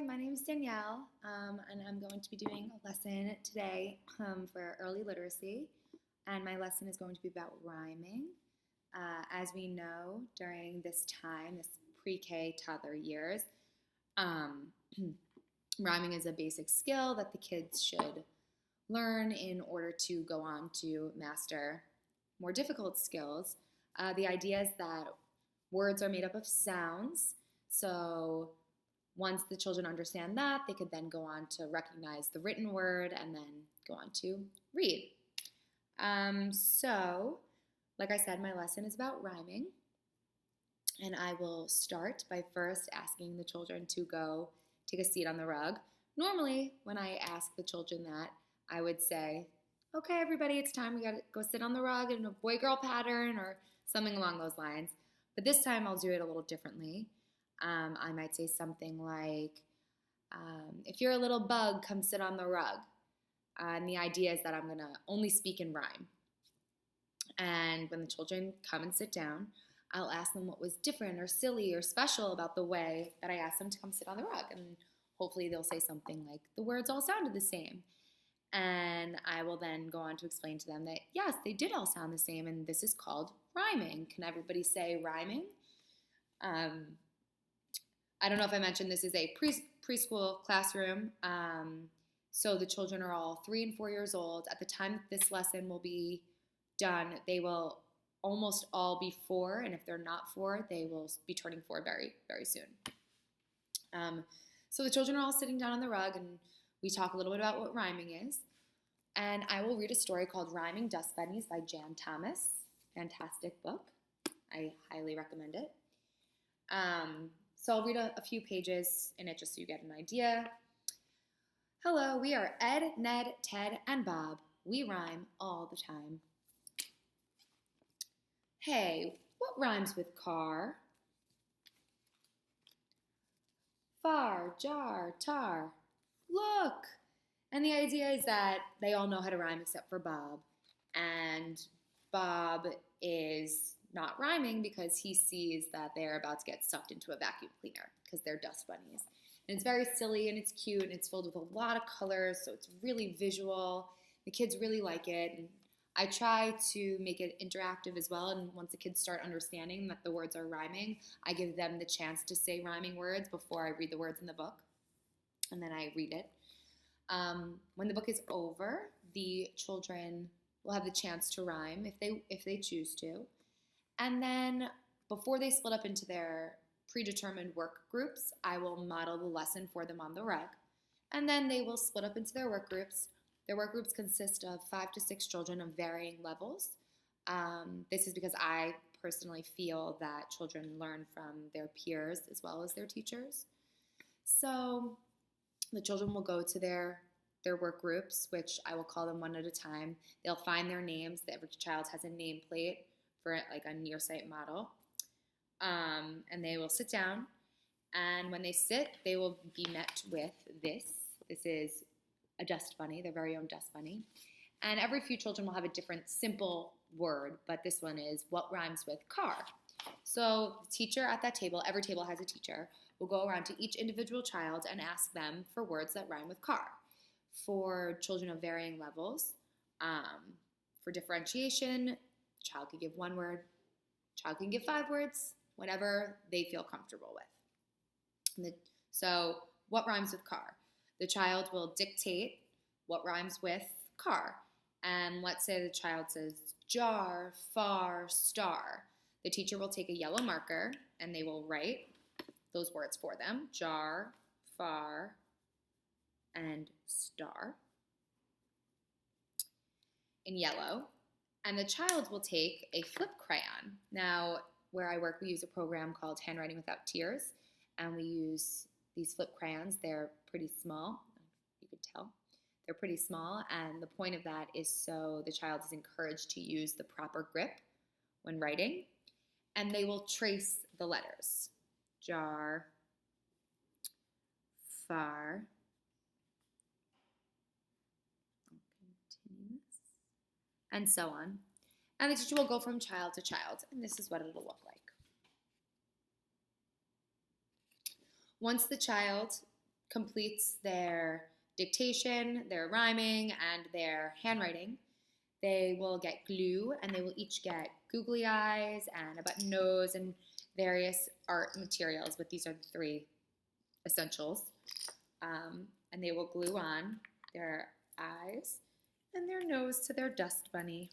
my name is Danielle, and I'm going to be doing a lesson today for early literacy. And my lesson is going to be about rhyming. As we know, during this time, this pre-K toddler years, um, rhyming is a basic skill that the kids should learn in order to go on to master more difficult skills. The idea is that words are made up of sounds, so once the children understand that, they could then go on to recognize the written word and then go on to read. So, like I said, my lesson is about rhyming. And I will start by first asking the children to go take a seat on the rug. Normally, when I ask the children that, I would say, okay, everybody, it's time. We got to go sit on the rug in a boy-girl pattern or something along those lines. But this time I'll do it a little differently. I might say something like, if you're a little bug, come sit on the rug. And the idea is that I'm going to only speak in rhyme. And when the children come and sit down, I'll ask them what was different or silly or special about the way that I asked them to come sit on the rug. And hopefully they'll say something like, the words all sounded the same. And I will then go on to explain to them that, yes, they did all sound the same, and this is called rhyming. Can everybody say rhyming? I don't know if I mentioned this is a preschool classroom, so the children are all 3 and 4 years old. At the time that this lesson will be done, they will almost all be 4, and if they're not 4, they will be turning 4 very, very soon. So the children are all sitting down on the rug, and we talk a little bit about what rhyming is. And I will read a story called Rhyming Dust Bunnies by Jan Thomas. Fantastic book. I highly recommend it. So I'll read a few pages in it just so you get an idea. Hello, we are Ed, Ned, Ted, and Bob. We rhyme all the time. Hey, what rhymes with car? Far, jar, tar. Look! And the idea is that they all know how to rhyme except for Bob. And Bob is not rhyming because he sees that they're about to get sucked into a vacuum cleaner because they're dust bunnies. And it's very silly and it's cute and it's filled with a lot of colors, so it's really visual. The kids really like it. And I try to make it interactive as well, and once the kids start understanding that the words are rhyming, I give them the chance to say rhyming words before I read the words in the book, and then I read it. When the book is over, the children will have the chance to rhyme if they choose to. And then before they split up into their predetermined work groups, I will model the lesson for them on the rug. And then they will split up into their work groups. Their work groups consist of 5 to 6 children of varying levels. This is because I personally feel that children learn from their peers as well as their teachers. So the children will go to their work groups, which I will call them one at a time. They'll find their names. Every child has a nameplate for like a near-sight model. And they will sit down. And when they sit, they will be met with this. This is a dust bunny, their very own dust bunny. And every few children will have a different simple word, but this one is what rhymes with car. So the teacher at that table, every table has a teacher, will go around to each individual child and ask them for words that rhyme with car. For children of varying levels, for differentiation, the child can give 1 word, the child can give 5 words, whatever they feel comfortable with. So what rhymes with car? The child will dictate what rhymes with car. And let's say the child says jar, far, star. The teacher will take a yellow marker and they will write those words for them. Jar, far, and star in yellow. And the child will take a flip crayon. Now, where I work, we use a program called Handwriting Without Tears, and we use these flip crayons. They're pretty small, you could tell. They're pretty small, and the point of that is so the child is encouraged to use the proper grip when writing, and they will trace the letters. Jar, far, and so on. And the teacher will go from child to child, and this is what it'll look like. Once the child completes their dictation, their rhyming, and their handwriting, they will get glue, and they will each get googly eyes and a button nose and various art materials, but these are the three essentials. And they will glue on their eyes and their nose to their dust bunny.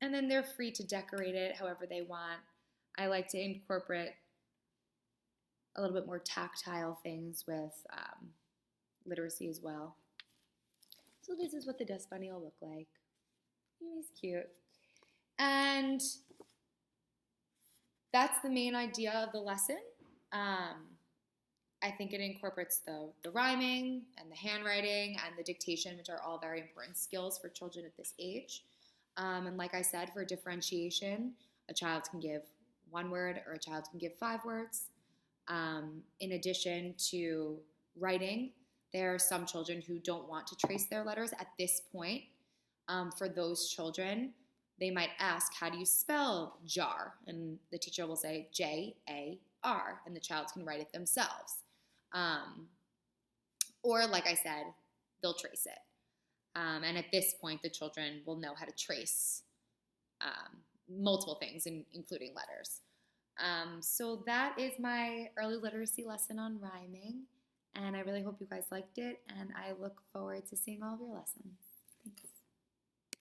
And then they're free to decorate it however they want. I like to incorporate a little bit more tactile things with literacy as well. So this is what the dust bunny will look like. He's cute. And that's the main idea of the lesson. I think it incorporates the rhyming and the handwriting and the dictation, which are all very important skills for children at this age. And like I said, for differentiation, a child can give one word or a child can give 5 words. In addition to writing, there are some children who don't want to trace their letters at this point. For those children, they might ask, how do you spell jar? And the teacher will say J-A-R, and the child can write it themselves. Or, like I said, they'll trace it. And at this point, the children will know how to trace multiple things, including letters. So that is my early literacy lesson on rhyming, and I really hope you guys liked it, and I look forward to seeing all of your lessons. Thanks.